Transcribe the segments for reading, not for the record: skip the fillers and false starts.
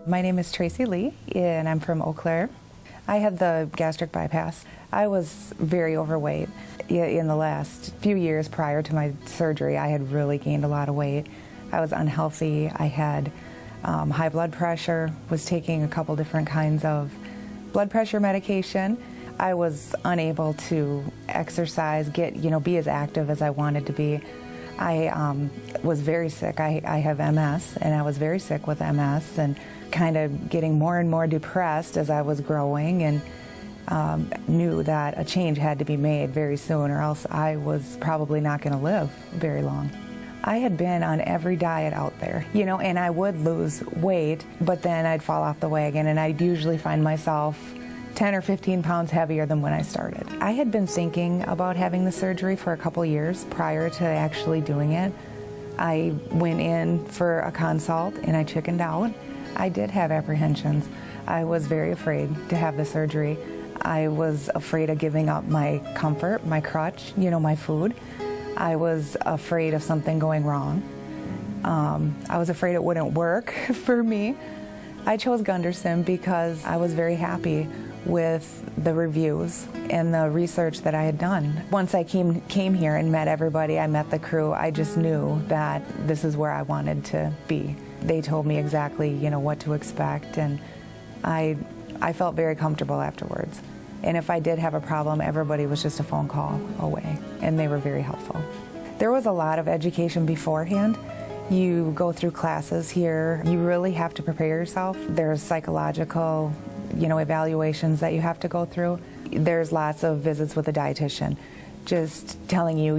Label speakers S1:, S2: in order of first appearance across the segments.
S1: My name is Tracie Lee, and I'm from Eau Claire. I had the gastric bypass. I was very overweight. In the last few years prior to my surgery, I had really gained a lot of weight. I was unhealthy. I had high blood pressure, was taking a couple different kinds of blood pressure medication. I was unable to exercise, be as active as I wanted to be. I was very sick. I have MS, and I was very sick with MS, and kind of getting more and more depressed as I was growing, and knew that a change had to be made very soon, or else I was probably not going to live very long. I had been on every diet out there, and I would lose weight, but then I'd fall off the wagon, and I'd usually find myself 10 or 15 pounds heavier than when I started. I had been thinking about having the surgery for a couple years prior to actually doing it. I went in for a consult and I chickened out. I did have apprehensions. I was very afraid to have the surgery. I was afraid of giving up my comfort, my crutch, my food. I was afraid of something going wrong. I was afraid it wouldn't work for me. I chose Gunderson because I was very happy with the reviews and the research that I had done. Once I came here and met everybody, I met the crew, I just knew that this is where I wanted to be. They told me exactly, what to expect, and I felt very comfortable afterwards. And if I did have a problem, everybody was just a phone call away, and they were very helpful. There was a lot of education beforehand. You go through classes here. You really have to prepare yourself. There's psychological, evaluations that you have to go through. There's lots of visits with a dietitian, just telling you,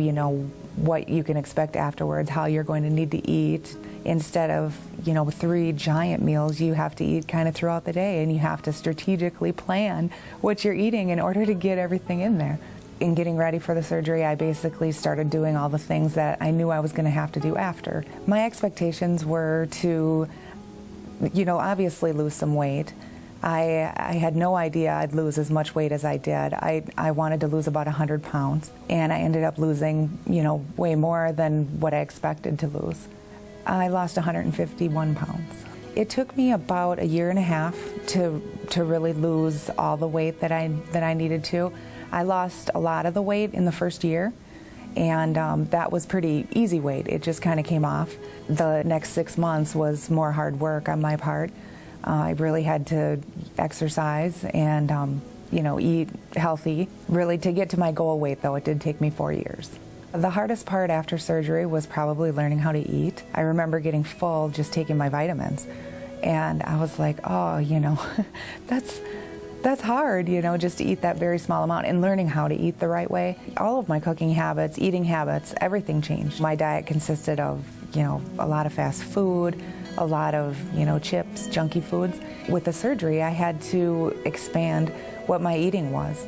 S1: what you can expect afterwards, how you're going to need to eat. Instead of, 3 giant meals, you have to eat kind of throughout the day, and you have to strategically plan what you're eating in order to get everything in there. In getting ready for the surgery, I basically started doing all the things that I knew I was going to have to do after. My expectations were to, obviously lose some weight. I had no idea I'd lose as much weight as I did. I wanted to lose about 100 pounds, and I ended up losing, way more than what I expected to lose. I lost 151 pounds. It took me about a year and a half to really lose all the weight that I needed to. I lost a lot of the weight in the first year, and that was pretty easy weight. It just kind of came off. The next 6 months was more hard work on my part. I really had to exercise and eat healthy. Really, to get to my goal weight, though, it did take me 4 years. The hardest part after surgery was probably learning how to eat. I remember getting full just taking my vitamins, and I was like, oh, that's hard, just to eat that very small amount, and learning how to eat the right way. All of my cooking habits, eating habits, everything changed. My diet consisted of, a lot of fast food, a lot of, chips, junky foods. With the surgery, I had to expand what my eating was.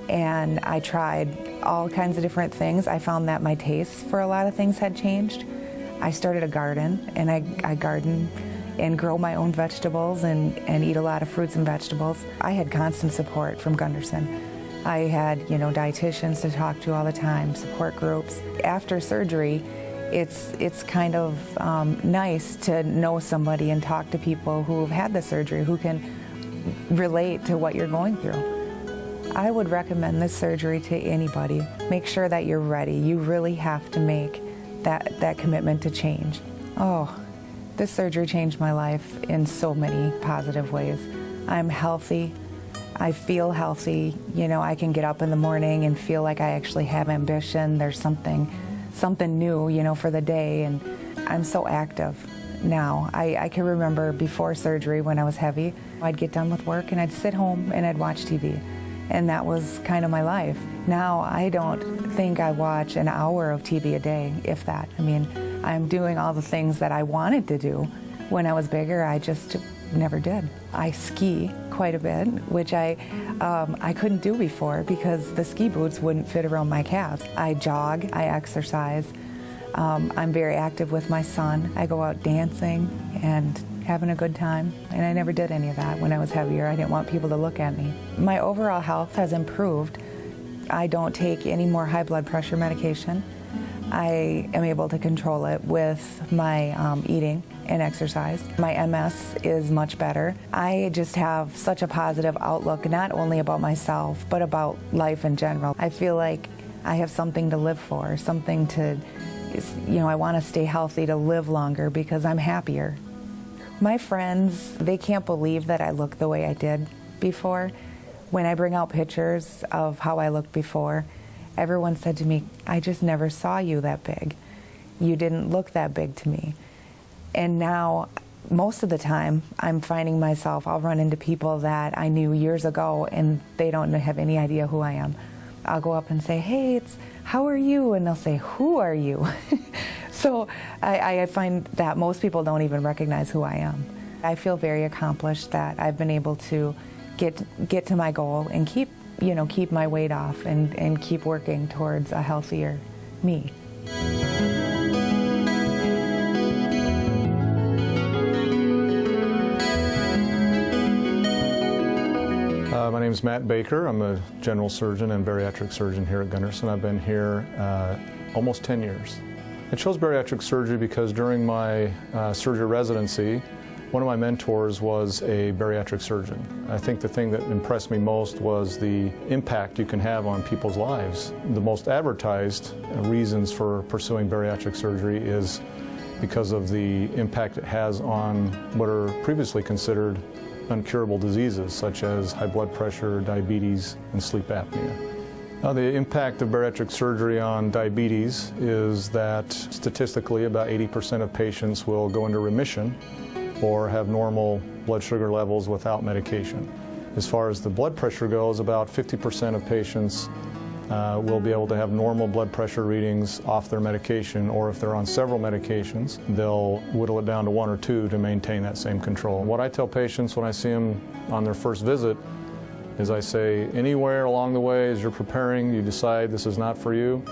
S1: And I tried all kinds of different things. I found that my tastes for a lot of things had changed. I started a garden, and I garden and grow my own vegetables and eat a lot of fruits and vegetables. I had constant support from Gunderson. I had, dietitians to talk to all the time, support groups. After surgery, it's kind of nice to know somebody and talk to people who have had the surgery, who can relate to what you're going through. I would recommend this surgery to anybody. Make sure that you're ready. You really have to make that commitment to change. Oh, this surgery changed my life in so many positive ways. I'm healthy. I feel healthy. I can get up in the morning and feel like I actually have ambition. There's something new, for the day, and I'm so active now. I can remember before surgery when I was heavy, I'd get done with work and I'd sit home and I'd watch TV. And that was kind of my life. Now I don't think I watch an hour of TV a day, if that. I'm doing all the things that I wanted to do. When I was bigger, I just never did. I ski quite a bit, which I couldn't do before because the ski boots wouldn't fit around my calves. I jog, I exercise. I'm very active with my son. I go out dancing and having a good time, and I never did any of that when I was heavier. I didn't want people to look at me. My overall health has improved I don't take any more high blood pressure medication. I am able to control it with my eating and exercise. My MS is much better. I just have such a positive outlook, not only about myself, but about life in general. I feel like I have something to live for, something to, I want to stay healthy to live longer because I'm happier. My friends, they can't believe that I look the way I did before. When I bring out pictures of how I looked before, everyone said to me, I just never saw you that big. You didn't look that big to me. And now, most of the time, I'm finding myself, I'll run into people that I knew years ago and they don't have any idea who I am. I'll go up and say, hey, how are you? And they'll say, who are you? So I find that most people don't even recognize who I am. I feel very accomplished that I've been able to get to my goal and keep my weight off and keep working towards a healthier me.
S2: My name is Matt Baker. I'm a general surgeon and bariatric surgeon here at Gunderson. I've been here almost 10 years. I chose bariatric surgery because during my surgery residency, one of my mentors was a bariatric surgeon. I think the thing that impressed me most was the impact you can have on people's lives. The most advertised reasons for pursuing bariatric surgery is because of the impact it has on what are previously considered uncurable diseases, such as high blood pressure, diabetes, and sleep apnea. Now, the impact of bariatric surgery on diabetes is that statistically about 80% of patients will go into remission or have normal blood sugar levels without medication. As far as the blood pressure goes, about 50% of patients will be able to have normal blood pressure readings off their medication, or if they're on several medications, they'll whittle it down to 1 or 2 to maintain that same control. What I tell patients when I see them on their first visit is I say, anywhere along the way as you're preparing, you decide this is not for you,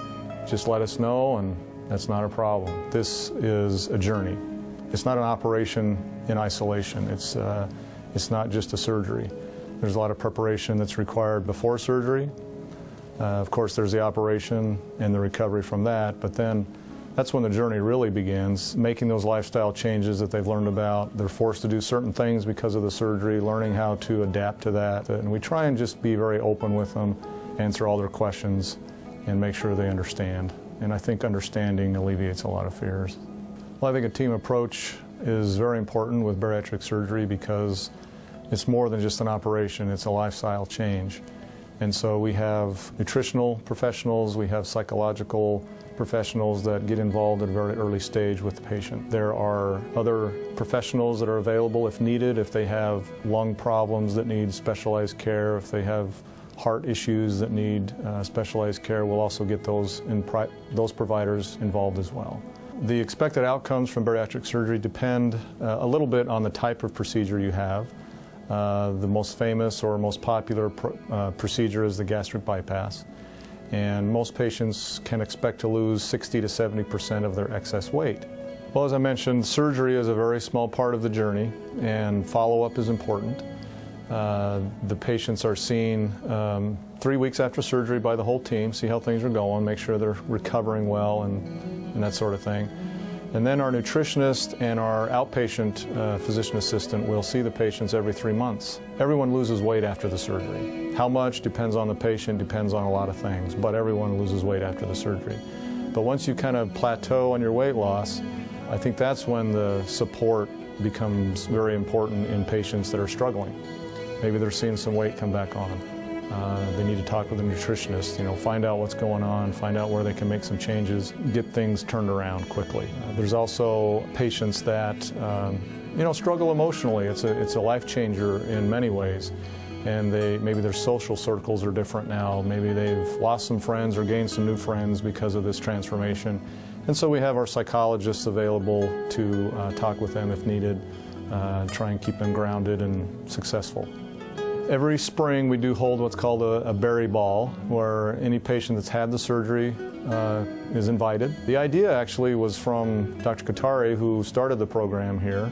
S2: just let us know, and that's not a problem. This is a journey. It's not an operation in isolation. It's not just a surgery. There's a lot of preparation that's required before surgery. Of course, there's the operation and the recovery from that, but then that's when the journey really begins, making those lifestyle changes that they've learned about. They're forced to do certain things because of the surgery, learning how to adapt to that. And we try and just be very open with them, answer all their questions, and make sure they understand. And I think understanding alleviates a lot of fears. Well, I think a team approach is very important with bariatric surgery because it's more than just an operation, it's a lifestyle change. And so we have nutritional professionals, we have psychological professionals that get involved at a very early stage with the patient. There are other professionals that are available if needed, if they have lung problems that need specialized care, if they have heart issues that need specialized care, we'll also get those providers involved as well. The expected outcomes from bariatric surgery depend a little bit on the type of procedure you have. The most famous or most popular procedure is the gastric bypass. And most patients can expect to lose 60 to 70% of their excess weight. Well, as I mentioned, surgery is a very small part of the journey, and follow-up is important. The patients are seen 3 weeks after surgery by the whole team, see how things are going, make sure they're recovering well and that sort of thing. And then our nutritionist and our outpatient physician assistant will see the patients every 3 months. Everyone loses weight after the surgery. How much depends on the patient, depends on a lot of things, but everyone loses weight after the surgery. But once you kind of plateau on your weight loss, I think that's when the support becomes very important in patients that are struggling. Maybe they're seeing some weight come back on. They need to talk with a nutritionist, find out what's going on, find out where they can make some changes, get things turned around quickly. There's also patients that, struggle emotionally. It's a life changer in many ways. And maybe their social circles are different now. Maybe they've lost some friends or gained some new friends because of this transformation. And so we have our psychologists available to talk with them if needed, try and keep them grounded and successful. Every spring we do hold what's called a berry ball, where any patient that's had the surgery is invited. The idea actually was from Dr. Katari, who started the program here.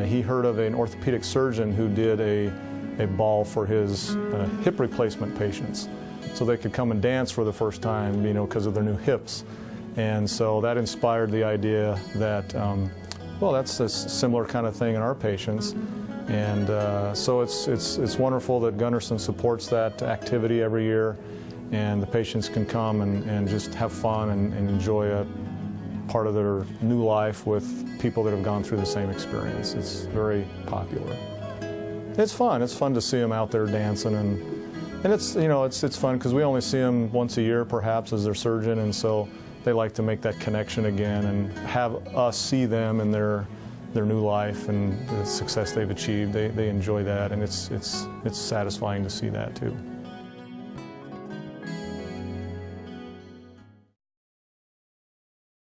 S2: He heard of an orthopedic surgeon who did a ball for his hip replacement patients. so they could come and dance for the first time, because of their new hips. And so that inspired the idea that, well, that's a similar kind of thing in our patients. And so it's wonderful that Gunderson supports that activity every year, and the patients can come and just have fun and enjoy a part of their new life with people that have gone through the same experience. It's very popular. It's fun. It's fun to see them out there dancing, and it's it's fun because we only see them once a year perhaps as their surgeon, and so they like to make that connection again and have us see them in their new life and the success they've achieved. They enjoy that, and it's satisfying to see that too.